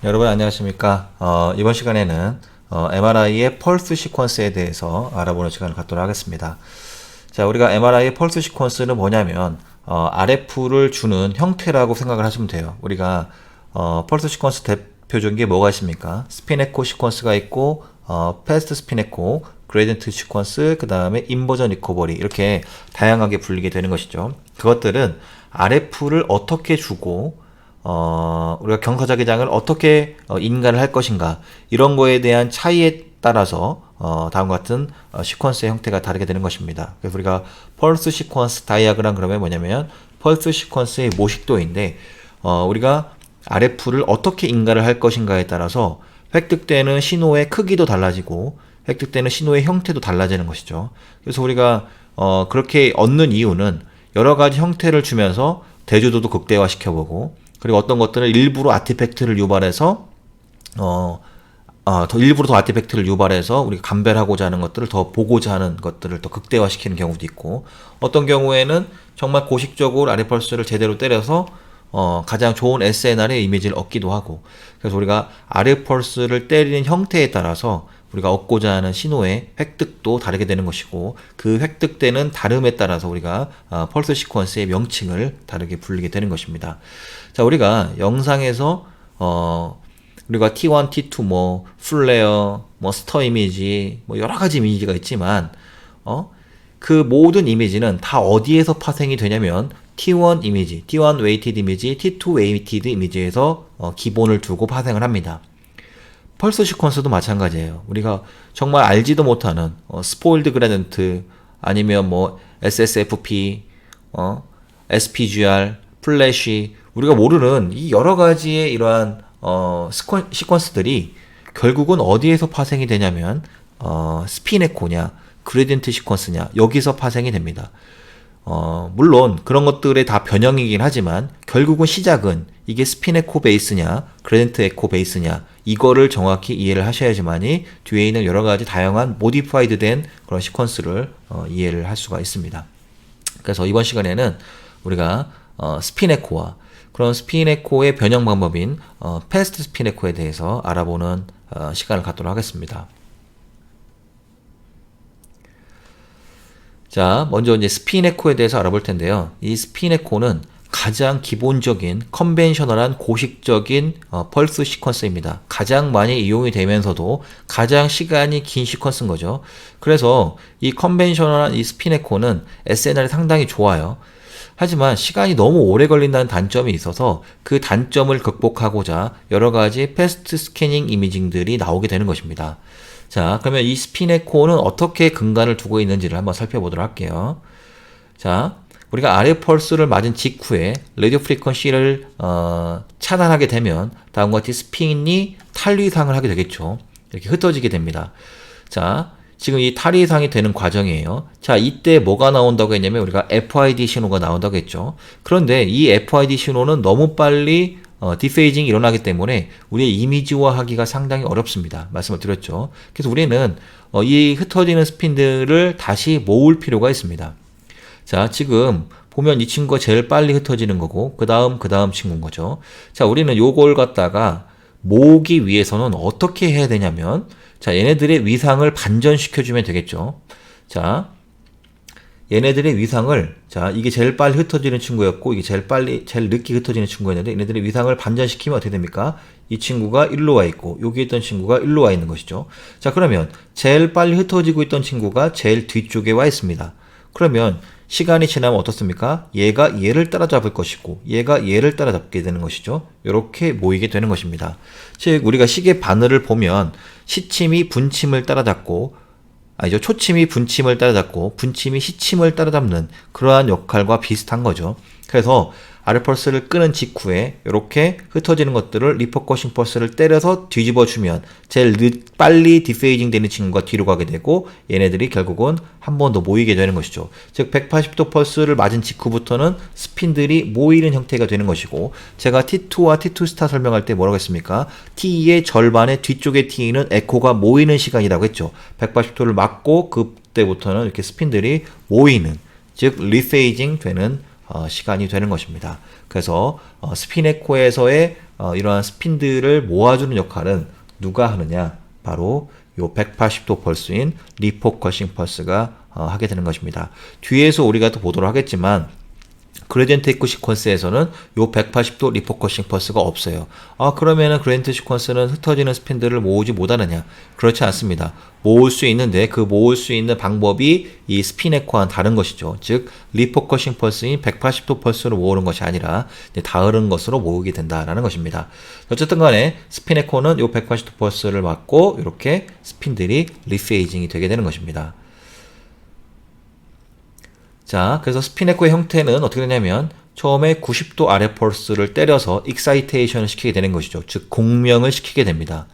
여러분 안녕하십니까. 이번 시간에는 MRI의 펄스 시퀀스에 대해서 알아보는 시간을 갖도록 하겠습니다. 자, 우리가 MRI의 펄스 시퀀스는 뭐냐면 RF를 주는 형태라고 생각을 하시면 돼요. 우리가 펄스 시퀀스 대표적인 게 뭐가 있습니까? 스핀 에코 시퀀스가 있고 패스트 스핀 에코, 그레디언트 시퀀스, 그 다음에 인버전 리커버리, 이렇게 다양하게 불리게 되는 것이죠. 그것들은 RF를 어떻게 주고 우리가 경사자기장을 어떻게 인가를 할 것인가, 이런 거에 대한 차이에 따라서 다음과 같은 시퀀스의 형태가 다르게 되는 것입니다. 그래서 우리가 펄스 시퀀스 다이아그램 그러면 뭐냐면 펄스 시퀀스의 모식도인데 우리가 RF를 어떻게 인가를 할 것인가에 따라서 획득되는 신호의 크기도 달라지고 획득되는 신호의 형태도 달라지는 것이죠. 그래서 우리가 그렇게 얻는 이유는 여러 가지 형태를 주면서 대조도도 극대화시켜보고, 그리고 어떤 것들은 일부러 아티팩트를 유발해서 일부러 더 아티팩트를 유발해서 우리가 감별하고자 하는 것들을 더 보고자 하는 것들을 더 극대화시키는 경우도 있고, 어떤 경우에는 정말 고식적으로 RF펄스를 제대로 때려서 가장 좋은 SNR의 이미지를 얻기도 하고, 그래서 우리가 RF펄스를 때리는 형태에 따라서 우리가 얻고자 하는 신호의 획득도 다르게 되는 것이고, 그 획득되는 다름에 따라서 우리가 펄스 시퀀스의 명칭을 다르게 불리게 되는 것입니다. 자, 우리가 영상에서 우리가 T1, T2, 뭐 플레어, 뭐 스터 이미지, 뭐 여러 가지 이미지가 있지만 그 모든 이미지는 다 어디에서 파생이 되냐면 T1 이미지, T1 웨이티드 이미지, T2 웨이티드 이미지에서 기본을 두고 파생을 합니다. 펄스 시퀀스도 마찬가지예요. 우리가 정말 알지도 못하는 스포일드 그레디언트, 아니면 뭐 SSFP, SPGR, 플래시, 우리가 모르는 이 여러 가지의 이러한 시퀀스들이 결국은 어디에서 파생이 되냐면 스핀 에코냐, 그레디언트 시퀀스냐, 여기서 파생이 됩니다. 물론 그런 것들의 다 변형이긴 하지만 결국은 시작은 이게 스핀 에코 베이스냐, 그레디언트 에코 베이스냐, 이거를 정확히 이해를 하셔야지만이 뒤에 있는 여러 가지 다양한 모디파이드 된 그런 시퀀스를 이해를 할 수가 있습니다. 그래서 이번 시간에는 우리가 스핀 에코와 그런 스핀 에코의 변형 방법인 패스트 스핀 에코에 대해서 알아보는 시간을 갖도록 하겠습니다. 자, 먼저 이제 스핀 에코에 대해서 알아볼 텐데요. 이 스핀 에코는 가장 기본적인 컨벤셔널한 고식적인 펄스 시퀀스입니다. 가장 많이 이용이 되면서도 가장 시간이 긴 시퀀스인 거죠. 그래서 이 컨벤셔널한 이 스핀 에코는 SNR이 상당히 좋아요. 하지만 시간이 너무 오래 걸린다는 단점이 있어서 그 단점을 극복하고자 여러 가지 패스트 스캐닝 이미징들이 나오게 되는 것입니다. 자, 그러면 이 스핀 에코는 어떻게 근간을 두고 있는지를 한번 살펴보도록 할게요. 자, 우리가 RF 펄스를 맞은 직후에 라디오 프리퀀시를 차단하게 되면 다음과 같이 스핀이 탈위상을 하게 되겠죠. 이렇게 흩어지게 됩니다. 자, 지금 이 탈위상이 되는 과정이에요. 자, 이때 뭐가 나온다고 했냐면 우리가 FID 신호가 나온다고 했죠. 그런데 이 FID 신호는 너무 빨리 디페이징이 일어나기 때문에 우리의 이미지화하기가 상당히 어렵습니다. 말씀을 드렸죠. 그래서 우리는 이 흩어지는 스핀들을 다시 모을 필요가 있습니다. 자, 지금 보면 이 친구가 제일 빨리 흩어지는 거고 그 다음 친구인 거죠. 자, 우리는 요걸 갖다가 모으기 위해서는 어떻게 해야 되냐면, 자, 얘네들의 위상을 반전시켜주면 되겠죠. 자, 얘네들의 위상을, 자, 이게 제일 빨리 흩어지는 친구였고 이게 제일 늦게 흩어지는 친구였는데 얘네들의 위상을 반전시키면 어떻게 됩니까? 이 친구가 일로 와 있고 여기 있던 친구가 일로 와 있는 것이죠. 자, 그러면 제일 빨리 흩어지고 있던 친구가 제일 뒤쪽에 와 있습니다. 그러면 시간이 지나면 어떻습니까? 얘가 얘를 따라잡을 것이고 얘가 얘를 따라잡게 되는 것이죠. 이렇게 모이게 되는 것입니다. 즉 우리가 시계 바늘을 보면 시침이 분침을 따라잡고, 아니죠, 초침이 분침을 따라잡고 분침이 시침을 따라잡는 그러한 역할과 비슷한 거죠. 그래서 RF펄스를 끄는 직후에 이렇게 흩어지는 것들을 리퍼커싱 펄스를 때려서 뒤집어주면 제일 빨리 디페이징 되는 친구가 뒤로 가게 되고 얘네들이 결국은 한 번 더 모이게 되는 것이죠. 즉 180도 펄스를 맞은 직후부터는 스핀들이 모이는 형태가 되는 것이고, 제가 T2와 T2 스타 설명할 때 뭐라고 했습니까? T의 절반의 뒤쪽의 T는 에코가 모이는 시간이라고 했죠. 180도를 맞고 그 그때부터는 이렇게 스핀들이 모이는, 즉 리페이징 되는 시간이 되는 것입니다. 그래서 스핀 에코에서의 이러한 스핀들을 모아주는 역할은 누가 하느냐? 바로 요 180도 펄스인 리포커싱 펄스가 하게 되는 것입니다. 뒤에서 우리가 또 보도록 하겠지만 그레디언트 에코 시퀀스에서는 요 180도 리포커싱 펄스가 없어요. 그러면은 그레디언트 시퀀스는 흩어지는 스핀들을 모으지 못하느냐? 그렇지 않습니다. 모을 수 있는데 그 모을 수 있는 방법이 이 스핀 에코와는 다른 것이죠. 즉 리포커싱 펄스인 180도 펄스로 모으는 것이 아니라 다른 것으로 모으게 된다라는 것입니다. 어쨌든 간에 스핀 에코는 요 180도 펄스를 맞고 이렇게 스핀들이 리페이징이 되게 되는 것입니다. 자, 그래서 스핀 에코의 형태는 어떻게 되냐면 처음에 90도 아래 펄스를 때려서 익사이테이션을 시키게 되는 것이죠. 즉 공명을 시키게 됩니다.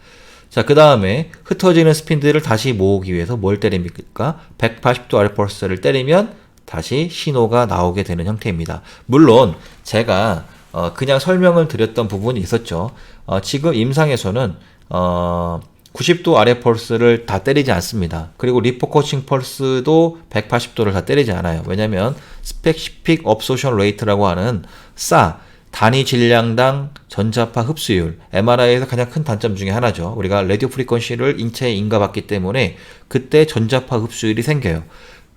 자, 그 다음에 흩어지는 스핀들을 다시 모으기 위해서 뭘 때립니까? 180도 아래 펄스를 때리면 다시 신호가 나오게 되는 형태입니다. 물론 제가 그냥 설명을 드렸던 부분이 있었죠. 지금 임상에서는 90도 아래 펄스를 다 때리지 않습니다. 그리고 리포커싱 펄스도 180도를 다 때리지 않아요. 왜냐하면 스페시픽 업소션 레이트라고 하는 단위 질량당 전자파 흡수율, MRI에서 가장 큰 단점 중에 하나죠. 우리가 라디오 프리퀀시를 인체에 인가받기 때문에 그때 전자파 흡수율이 생겨요.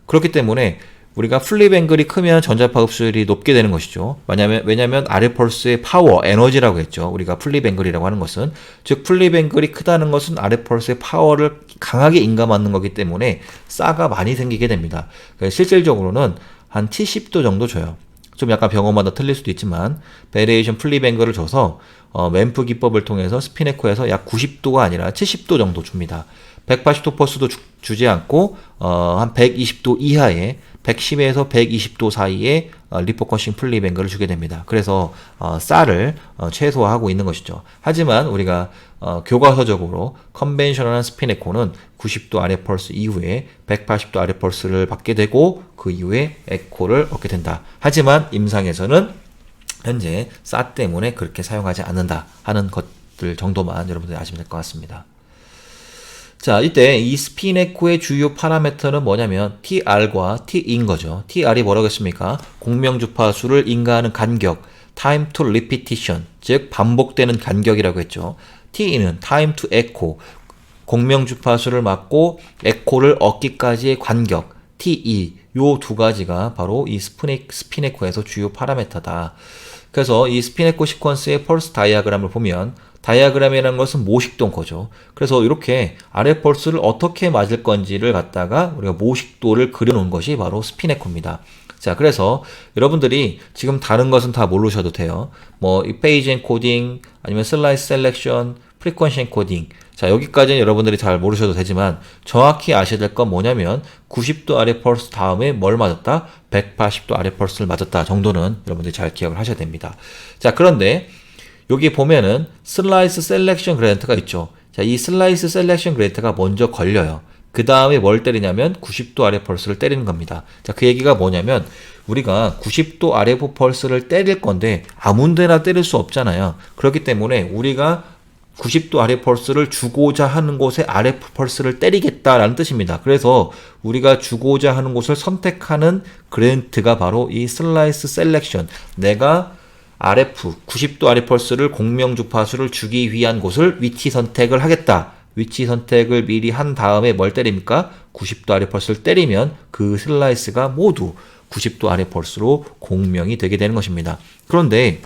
그렇기 때문에 우리가 플립 앵글이 크면 전자파 흡수율이 높게 되는 것이죠. 왜냐면 아래 펄스의 파워, 에너지라고 했죠. 우리가 플립 앵글이라고 하는 것은. 즉 플립 앵글이 크다는 것은 아래 펄스의 파워를 강하게 인가받는 거기 때문에 가 많이 생기게 됩니다. 실질적으로는 한 70도 정도 줘요. 좀 약간 병원마다 틀릴 수도 있지만 베리에이션 플립 앵글을 줘서 램프 기법을 통해서 스핀 에코에서 약 90도가 아니라 70도 정도 줍니다. 180도 펄스도 주지 않고 한 120도 이하의 110에서 120도 사이에 리포커싱 플립 앵글을 주게 됩니다. 그래서 쌀을 최소화하고 있는 것이죠. 하지만 우리가 교과서적으로 컨벤셔널한 스핀 에코는 90도 아래 펄스 이후에 180도 아래 펄스를 받게 되고 그 이후에 에코를 얻게 된다. 하지만 임상에서는 현재 때문에 그렇게 사용하지 않는다 하는 것들 정도만 여러분들이 아시면 될 것 같습니다. 자, 이때 이 스핀 에코의 주요 파라미터는 뭐냐면 TR과 T인 거죠. TR이 뭐라고 했습니까? 공명 주파수를 인가하는 간격, time to repetition, 즉 반복되는 간격이라고 했죠. T는 time to echo, 공명 주파수를 맞고 에코를 얻기까지의 간격, TE, 요 두 가지가 바로 이 스핀 에코에서 주요 파라미터다. 그래서 이 스핀 에코 시퀀스의 펄스 다이아그램을 보면 다이아그램이라는 것은 모식도인 거죠. 그래서 이렇게 아래 펄스를 어떻게 맞을 건지를 갖다가 우리가 모식도를 그려놓은 것이 바로 스핀 에코입니다. 자, 그래서 여러분들이 지금 다른 것은 다 모르셔도 돼요. 이 페이지 엔코딩, 아니면 슬라이스 셀렉션, 프리퀀시 엔코딩. 자, 여기까지는 여러분들이 잘 모르셔도 되지만 정확히 아셔야 될 건 뭐냐면 90도 아래 펄스 다음에 뭘 맞았다? 180도 아래 펄스를 맞았다 정도는 여러분들이 잘 기억을 하셔야 됩니다. 자, 그런데 여기 보면은 슬라이스 셀렉션 그레디언트가 있죠. 자, 이 슬라이스 셀렉션 그레디언트가 먼저 걸려요. 그 다음에 뭘 때리냐면 90도 아래 펄스를 때리는 겁니다. 자, 그 얘기가 뭐냐면 우리가 90도 아래 펄스를 때릴 건데 아무 데나 때릴 수 없잖아요. 그렇기 때문에 우리가 90도 아래 펄스를 주고자 하는 곳에 아래 펄스를 때리겠다라는 뜻입니다. 그래서 우리가 주고자 하는 곳을 선택하는 그레디언트가 바로 이 슬라이스 셀렉션, 내가 RF 90도 아래 펄스를 공명 주파수를 주기 위한 곳을 위치 선택을 하겠다. 위치 선택을 미리 한 다음에 뭘 때립니까? 90도 아래 펄스를 때리면 그 슬라이스가 모두 90도 아래 펄스로 공명이 되게 되는 것입니다. 그런데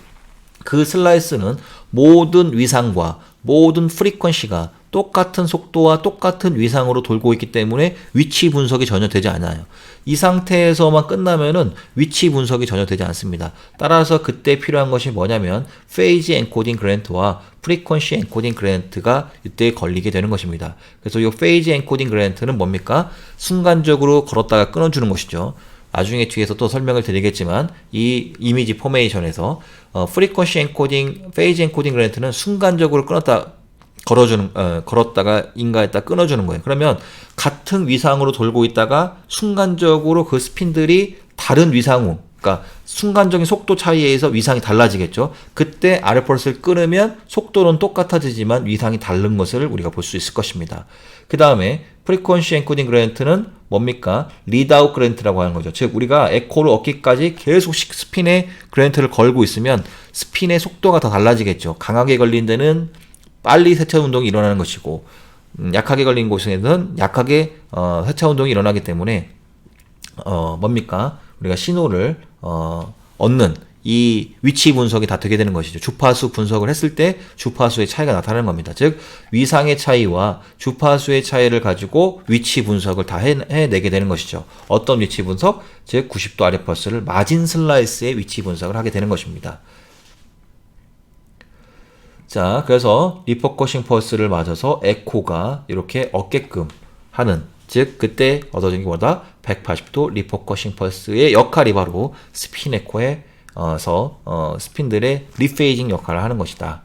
그 슬라이스는 모든 위상과 모든 프리퀀시가 똑같은 속도와 똑같은 위상으로 돌고 있기 때문에 위치 분석이 전혀 되지 않아요. 이 상태에서만 끝나면은 위치 분석이 전혀 되지 않습니다. 따라서 그때 필요한 것이 뭐냐면 페이지 엔코딩 그레디언트와 프리퀀시 엔코딩 그레디언트가 이때 걸리게 되는 것입니다. 그래서 이 페이지 엔코딩 그레디언트는 뭡니까? 순간적으로 걸었다가 끊어주는 것이죠. 나중에 뒤에서 또 설명을 드리겠지만 이 이미지 포메이션에서 프리퀀시 엔코딩, 페이지 엔코딩 그레디언트는 순간적으로 걸었다가 인가했다 끊어주는 거예요. 그러면 같은 위상으로 돌고 있다가 순간적으로 그 스핀들이 다른 위상으로, 그러니까 순간적인 속도 차이에 의해서 위상이 달라지겠죠. 그때 아래 펄스를 끊으면 속도는 똑같아지지만 위상이 다른 것을 우리가 볼 수 있을 것입니다. 그 다음에 프리퀀시 엔코딩 그랜트는 뭡니까? 리드아웃 그랜트라고 하는 거죠. 즉 우리가 에코를 얻기까지 계속 스핀에 그랜트를 걸고 있으면 스핀의 속도가 더 달라지겠죠. 강하게 걸린 데는 빨리 세차 운동이 일어나는 것이고 약하게 걸린 곳에는 약하게 세차 운동이 일어나기 때문에 뭡니까? 우리가 신호를 얻는 이 위치 분석이 다 되게 되는 것이죠. 주파수 분석을 했을 때 주파수의 차이가 나타나는 겁니다. 즉 위상의 차이와 주파수의 차이를 가지고 위치 분석을 다 해내게 되는 것이죠. 어떤 위치 분석? 즉 90도 아래 펄스를 마진 슬라이스의 위치 분석을 하게 되는 것입니다. 자, 그래서 리퍼커싱 펄스를 맞아서 에코가 이렇게 얻게끔 하는, 즉 그때 얻어진 게 뭐다? 180도 리퍼커싱 펄스의 역할이 바로 스핀 에코에서 스핀들의 리페이징 역할을 하는 것이다.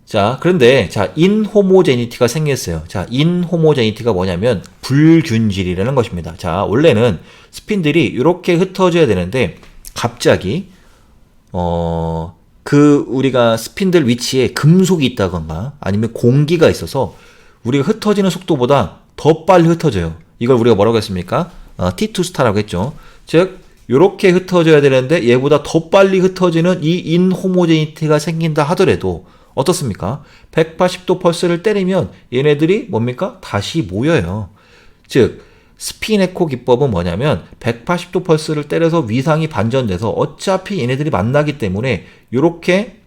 자, 그런데 자, 인호모제니티가 생겼어요. 자, 인호모제니티가 뭐냐면 불균질이라는 것입니다. 자, 원래는 스핀들이 이렇게 흩어져야 되는데 갑자기 우리가 스핀들 위치에 금속이 있다던가 아니면 공기가 있어서 우리가 흩어지는 속도보다 더 빨리 흩어져요. 이걸 우리가 뭐라고 했습니까? T2 스타라고 했죠. 즉 이렇게 흩어져야 되는데 얘보다 더 빨리 흩어지는 이 인호모제니티가 생긴다 하더라도 어떻습니까? 180도 펄스를 때리면 얘네들이 뭡니까? 다시 모여요. 즉 스핀 에코 기법은 뭐냐면 180도 펄스를 때려서 위상이 반전돼서 어차피 얘네들이 만나기 때문에 이렇게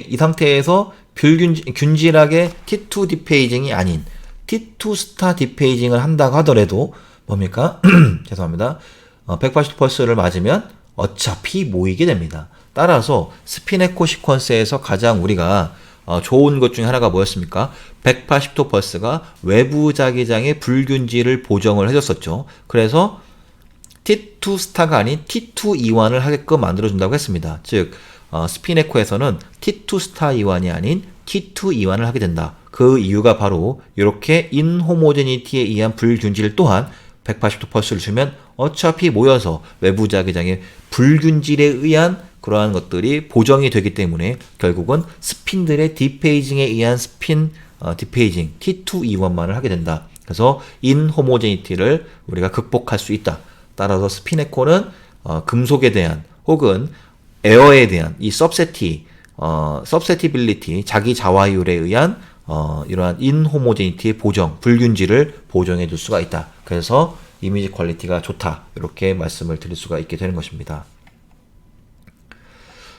이 상태에서 균질하게 T2 디페이징이 아닌 T2 스타 디페이징을 한다고 하더라도 뭡니까? 죄송합니다. 180도 펄스를 맞으면 어차피 모이게 됩니다. 따라서 스핀 에코 시퀀스에서 가장 우리가 좋은 것 중에 하나가 뭐였습니까? 180도 펄스가 외부 자기장의 불균질을 보정을 해줬었죠. 그래서 T2 스타가 아닌 T2 이완을 하게끔 만들어준다고 했습니다. 즉 스핀 에코에서는 T2 스타 이완이 아닌 T2 이완을 하게 된다. 그 이유가 바로 이렇게 인호모제니티에 의한 불균질 또한 180도 펄스를 주면 어차피 모여서 외부 자기장의 불균질에 의한 그러한 것들이 보정이 되기 때문에 결국은 스핀들의 디페이징에 의한 스핀 디페이징 T2 이완만을 하게 된다. 그래서 인호모제니티를 우리가 극복할 수 있다. 따라서 스핀 에코는 금속에 대한 혹은 에어에 대한 이 서브세티빌리티 자기 자화율에 의한 이러한 인호모제니티의 보정, 불균질을 보정해 줄 수가 있다. 그래서 이미지 퀄리티가 좋다. 이렇게 말씀을 드릴 수가 있게 되는 것입니다.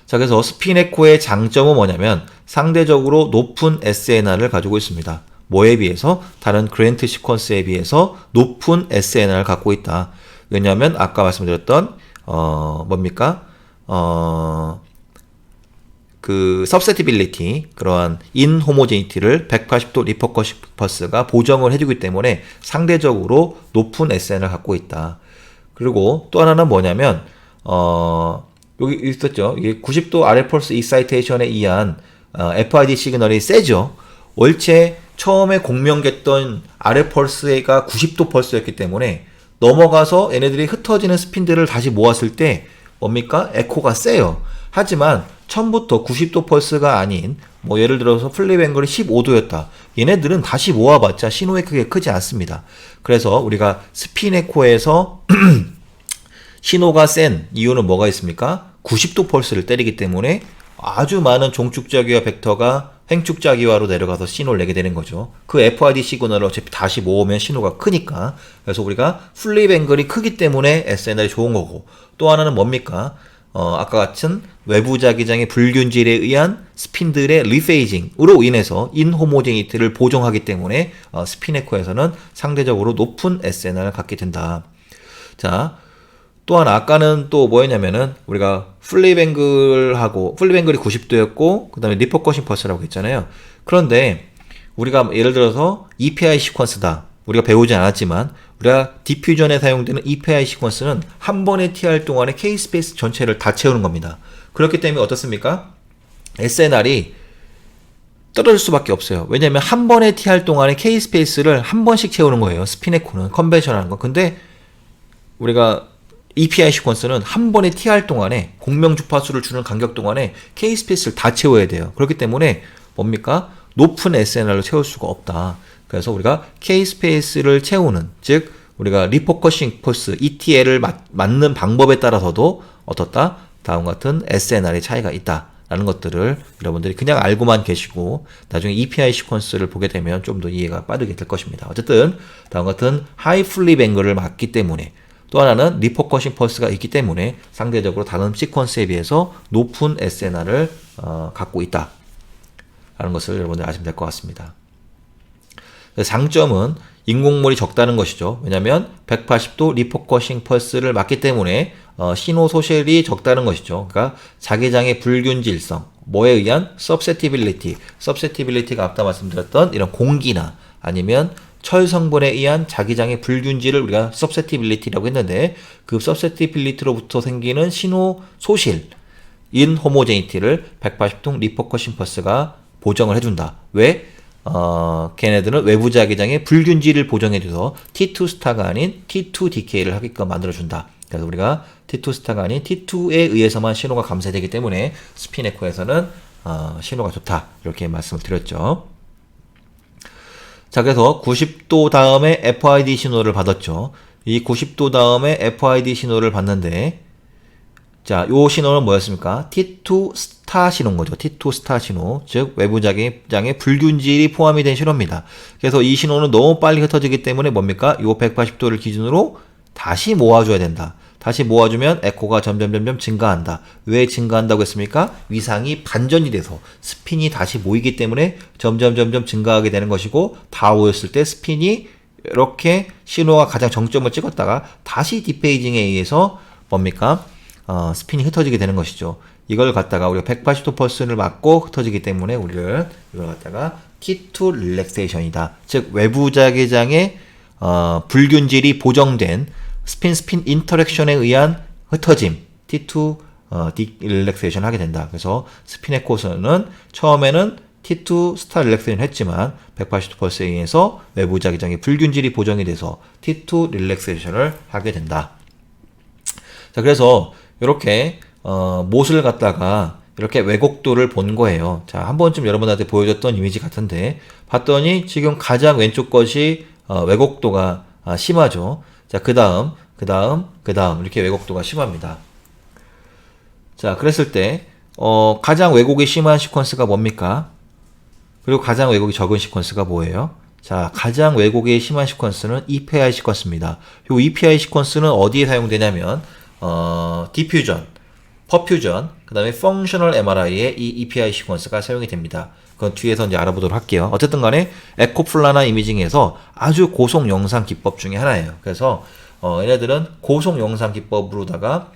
자, 그래서 스핀 에코의 장점은 뭐냐면 상대적으로 높은 SNR을 가지고 있습니다. 뭐에 비해서? 다른 그랜트 시퀀스에 비해서 높은 SNR을 갖고 있다. 왜냐하면 아까 말씀드렸던 뭡니까? 그 서브세티빌리티 그러한 인호모제니티를 180도 리퍼커싱 펄스가 보정을 해주기 때문에 상대적으로 높은 SN을 갖고 있다. 그리고 또 하나는 뭐냐면 여기 있었죠. 이게 90도 아래 펄스 익사이테이션에 의한 FID 시그널이 세죠. 원체 처음에 공명했던 아래 펄스가 90도 펄스였기 때문에 넘어가서 얘네들이 흩어지는 스핀들을 다시 모았을 때 뭡니까? 에코가 세요. 하지만 처음부터 90도 펄스가 아닌 뭐 예를 들어서 플립 앵글이 15도였다. 얘네들은 다시 모아봤자 신호에 크게 크지 않습니다. 그래서 우리가 스핀 에코에서 신호가 센 이유는 뭐가 있습니까? 90도 펄스를 때리기 때문에 아주 많은 종축자기화 벡터가 횡축자기화로 내려가서 신호를 내게 되는 거죠. 그 FID 시그널을 어차피 다시 모으면 신호가 크니까. 그래서 우리가 플립 앵글이 크기 때문에 SNR이 좋은 거고, 또 하나는 뭡니까? 아까 같은 외부 자기장의 불균질에 의한 스핀들의 리페이징으로 인해서 인호모제니티를 보정하기 때문에 스핀 에코에서는 상대적으로 높은 SNR을 갖게 된다. 자, 또 하나 아까는 또 뭐였냐면은 우리가 플립 앵글이 90도였고 그 다음에 리퍼커싱 펄스라고 했잖아요. 그런데 우리가 예를 들어서 EPI 시퀀스다. 우리가 배우지 않았지만 우리가 디퓨전에 사용되는 EPI 시퀀스는 한 번의 TR 동안에 K-스페이스 전체를 다 채우는 겁니다. 그렇기 때문에 어떻습니까? SNR이 떨어질 수밖에 없어요. 왜냐하면 한 번의 TR 동안에 K-스페이스를 한 번씩 채우는 거예요. 스핀 에코는 컨벤셔널한 거. 근데 우리가 EPI 시퀀스는 한 번의 TR 동안에 공명 주파수를 주는 간격 동안에 K-스페이스를 다 채워야 돼요. 그렇기 때문에 뭡니까? 높은 SNR로 채울 수가 없다. 그래서 우리가 K-스페이스를 채우는, 즉 우리가 리포커싱 펄스 ETL을 맞는 방법에 따라서도 어떻다? 다음과 같은 SNR의 차이가 있다라는 것들을 여러분들이 그냥 알고만 계시고 나중에 EPI 시퀀스를 보게 되면 좀 더 이해가 빠르게 될 것입니다. 어쨌든 다음과 같은 하이 플립 앵글을 맞기 때문에, 또 하나는 리포커싱 펄스가 있기 때문에 상대적으로 다른 시퀀스에 비해서 높은 SNR을 갖고 있다 라는 것을 여러분들 아시면 될 것 같습니다. 장점은 인공물이 적다는 것이죠. 왜냐하면 180도 리포커싱 펄스를 맞기 때문에 신호 소실이 적다는 것이죠. 그러니까 자기장의 불균질성, 뭐에 의한 서브세티빌리티가 앞서 말씀드렸던 이런 공기나 아니면 철 성분에 의한 자기장의 불균질을 우리가 서브세티빌리티라고 했는데, 그 서브세티빌리티로부터 생기는 신호 소실 인호모제니티를 180도 리포커싱 펄스가 보정을 해준다. 왜? 걔네들은 외부 자기장의 불균질을 보정해줘서 T2 스타가 아닌 T2 디케이를 하게끔 만들어준다. 그래서 우리가 T2 스타가 아닌 T2에 의해서만 신호가 감쇄되기 때문에 스핀 에코에서는 신호가 좋다. 이렇게 말씀을 드렸죠. 자, 그래서 90도 다음에 FID 신호를 받았죠. 이 90도 다음에 FID 신호를 받는데, 자, 요 신호는 뭐였습니까? T2 스타 신호인 거죠. T2 스타 신호. 즉, 외부 자기장의 불균질이 포함이 된 신호입니다. 그래서 이 신호는 너무 빨리 흩어지기 때문에 뭡니까? 요 180도를 기준으로 다시 모아줘야 된다. 다시 모아주면 에코가 점점 증가한다. 왜 증가한다고 했습니까? 위상이 반전이 돼서 스핀이 다시 모이기 때문에 점점 증가하게 되는 것이고, 다 모였을 때 스핀이 이렇게 신호가 가장 정점을 찍었다가 다시 디페이징에 의해서 뭡니까? 스핀이 흩어지게 되는 것이죠. 이걸 갖다가 우리가 180도 펄스를 맞고 흩어지기 때문에 이걸 갖다가 T2 릴렉세이션이다. 즉 외부 자기장의 불균질이 보정된 스핀 인터랙션에 의한 흩어짐, T2 릴렉세이션 하게 된다. 그래서 스핀 에코는 처음에는 T2 스타 릴렉세이션 했지만 180도 펄스에 의해서 외부 자기장의 불균질이 보정이 돼서 T2 릴렉세이션을 하게 된다. 자, 그래서 이렇게 못을 갖다가 이렇게 왜곡도를 본 거예요. 자, 한 번쯤 여러분한테 보여줬던 이미지 같은데, 봤더니 지금 가장 왼쪽 것이 왜곡도가 심하죠. 자, 그 다음 이렇게 왜곡도가 심합니다. 자, 그랬을 때 가장 왜곡이 심한 시퀀스가 뭡니까? 그리고 가장 왜곡이 적은 시퀀스가 뭐예요? 자, 가장 왜곡이 심한 시퀀스는 EPI 시퀀스입니다. 이 EPI 시퀀스는 어디에 사용되냐면 디퓨전, 퍼퓨전, 그 다음에 펑셔널 MRI에 이 EPI 시퀀스가 사용이 됩니다. 그건 뒤에서 이제 알아보도록 할게요. 어쨌든 간에 에코플라나 이미징에서 아주 고속 영상 기법 중에 하나예요. 그래서 얘네들은 고속 영상 기법으로다가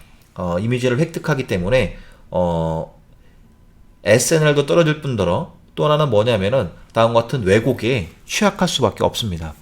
이미지를 획득하기 때문에 SNL도 떨어질 뿐더러 또 하나는 뭐냐면은 다음과 같은 왜곡에 취약할 수밖에 없습니다.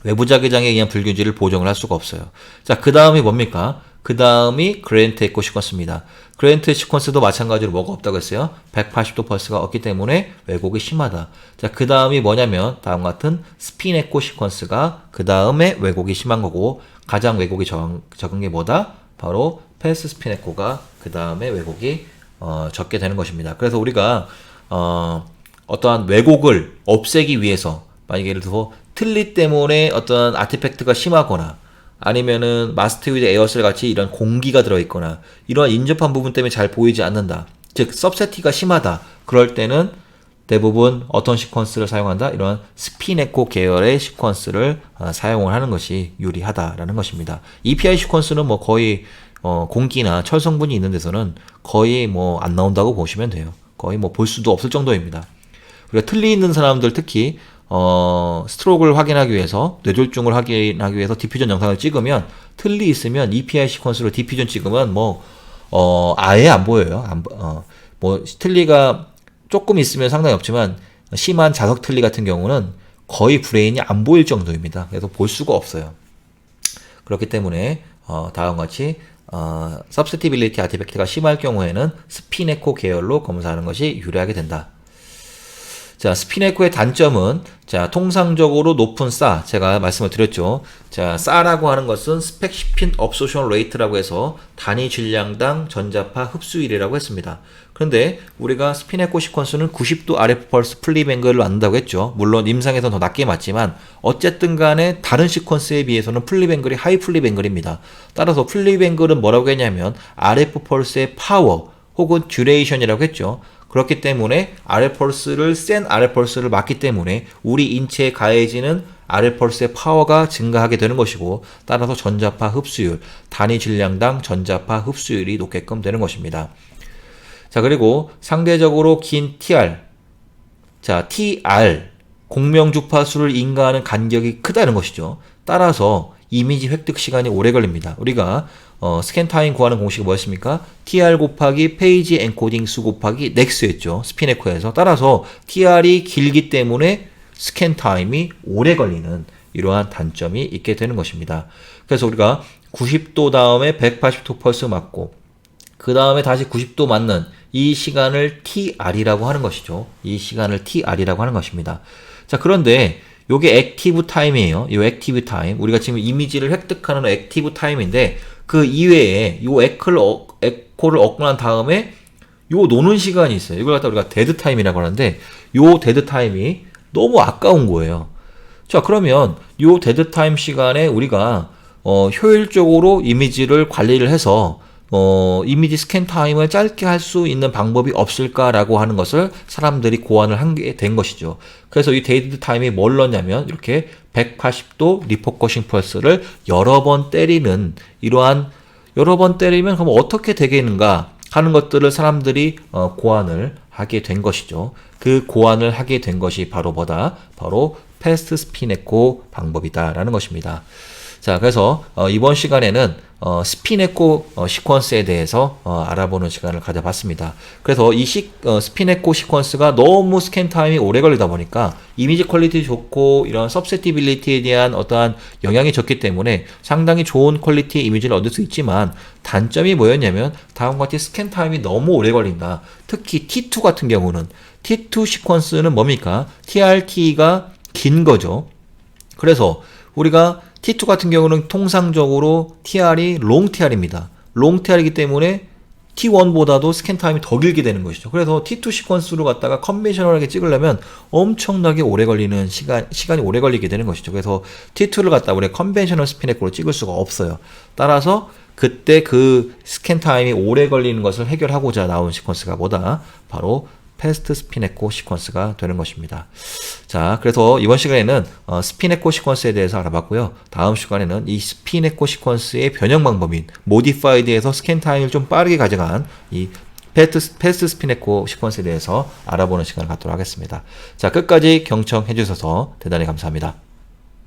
외부 자기장에 의한 불균질을 보정을 할 수가 없어요. 자, 그 다음이 뭡니까? 그 다음이 그레디엔트 에코 시퀀스입니다. 그레디엔트 시퀀스도 마찬가지로 뭐가 없다고 했어요? 180도 펄스가 없기 때문에 왜곡이 심하다. 자, 그 다음이 뭐냐면 다음과 같은 스핀 에코 시퀀스가 그 다음에 왜곡이 심한 거고, 가장 왜곡이 적은 게 뭐다? 바로 패스 스핀 에코가 그 다음에 왜곡이 적게 되는 것입니다. 그래서 우리가 어떠한 왜곡을 없애기 위해서, 만약에 예를 들어서 틀니 때문에 어떤 아티팩트가 심하거나 아니면은 마스트 위드 에어셀 같이 이런 공기가 들어있거나 이러한 인접한 부분 때문에 잘 보이지 않는다. 즉 서브세티가 심하다. 그럴 때는 대부분 어떤 시퀀스를 사용한다? 이런 스핀 에코 계열의 시퀀스를 사용을 하는 것이 유리하다라는 것입니다. EPI 시퀀스는 뭐 거의 공기나 철 성분이 있는 데서는 거의 뭐 안 나온다고 보시면 돼요. 거의 뭐 볼 수도 없을 정도입니다. 우리가 틀니 있는 사람들 특히 스트로크를 확인하기 위해서, 뇌졸중을 확인하기 위해서 디퓨전 영상을 찍으면 틀니 있으면 EPI 시퀀스로 디퓨전 찍으면 아예 안 보여요. 틀니가 조금 있으면 상관이 없지만 심한 자석 틀니 같은 경우는 거의 브레인이 안 보일 정도입니다. 그래서 볼 수가 없어요. 그렇기 때문에 다음과 같이 자, 스피네코의 단점은 자, 통상적으로 높은 싸 제가 말씀을 드렸죠. 자, 싸라고 하는 것은 스펙 스핀 업소션 레이트라고 해서 단위 질량당 전자파 흡수율이라고 했습니다. 그런데 우리가 스피네코 시퀀스는 90도 RF 펄스 플립 앵글을 만든다고 했죠. 물론 임상에서는 더 낮게 맞지만 어쨌든 간에 다른 시퀀스에 비해서는 플립 앵글이 하이 플립 앵글입니다. 따라서 플립 앵글은 뭐라고 했냐면 RF 펄스의 파워 혹은 듀레이션이라고 했죠. 그렇기 때문에 RF 센 RF 펄스를 맞기 때문에 우리 인체에 가해지는 RF 펄스의 파워가 증가하게 되는 것이고, 따라서 전자파 흡수율, 단위 질량당 전자파 흡수율이 높게끔 되는 것입니다. 자, 그리고 상대적으로 긴 TR, 자, TR, 공명 주파수를 인가하는 간격이 크다는 것이죠. 따라서 이미지 획득 시간이 오래 걸립니다. 우리가 스캔 타임 구하는 공식이 뭐였습니까? TR 곱하기 페이지 엔코딩 수 곱하기 넥스였죠. 스피네코에서. 따라서 TR이 길기 때문에 스캔 타임이 오래 걸리는 이러한 단점이 있게 되는 것입니다. 그래서 우리가 90도 다음에 180도 펄스 맞고 그 다음에 다시 90도 맞는 이 시간을 TR이라고 하는 것이죠. 이 시간을 TR이라고 하는 것입니다. 자, 그런데 요게 액티브 타임이에요. 요 액티브 타임. 우리가 지금 이미지를 획득하는 액티브 타임인데 그 이외에 요 에코를 얻고 난 다음에 요 노는 시간이 있어요. 이걸 갖다 우리가 데드 타임이라고 하는데 요 데드 타임이 너무 아까운 거예요. 자, 그러면 요 데드 타임 시간에 우리가 효율적으로 이미지를 관리를 해서 이미지 스캔 타임을 짧게 할 수 있는 방법이 없을까라고 하는 것을 사람들이 고안을 한 게 된 것이죠. 그래서 이 데이드 타임이 뭘 넣냐면 이렇게 180도 리포커싱 펄스를 여러 번 때리는 이러한 여러 번 때리면 그럼 어떻게 되겠는가 하는 것들을 사람들이 고안을 하게 된 것이죠. 그 고안을 하게 된 것이 바로 뭐다? 바로 패스트 스핀 에코 방법이다라는 것입니다. 자, 그래서 이번 시간에는 스핀 에코 시퀀스에 대해서 알아보는 시간을 가져봤습니다. 그래서 이 스핀 에코 시퀀스가 너무 스캔 타임이 오래 걸리다 보니까 이미지 퀄리티 좋고 이런 서브세티빌리티에 대한 어떠한 영향이 적기 때문에 상당히 좋은 퀄리티의 이미지를 얻을 수 있지만 단점이 뭐였냐면 다음과 같이 스캔 타임이 너무 오래 걸린다. 특히 T2 같은 경우는 T2 시퀀스는 뭡니까? TRT가 긴 거죠. 그래서 우리가 T2 같은 경우는 통상적으로 TR이 롱 TR입니다. 롱 TR이기 때문에 T1보다도 스캔 타임이 더 길게 되는 것이죠. 그래서 T2 시퀀스로 갖다가 컨벤셔널하게 찍으려면 엄청나게 오래 걸리는 시간이 오래 걸리게 되는 것이죠. 그래서 T2를 갖다가 우리가 컨벤셔널 스핀 에코로 찍을 수가 없어요. 따라서 그때 그 스캔 타임이 오래 걸리는 것을 해결하고자 나온 시퀀스가 뭐다? 바로 패스트 스핀 에코 시퀀스가 되는 것입니다. 자, 그래서 이번 시간에는 스핀 에코 시퀀스에 대해서 알아봤고요. 다음 시간에는 이 스핀 에코 시퀀스의 변형 방법인 모디파이드에서 스캔 타임을 좀 빠르게 가져간 이 패스트 스핀 에코 시퀀스에 대해서 알아보는 시간을 갖도록 하겠습니다. 자, 끝까지 경청해 주셔서 대단히 감사합니다.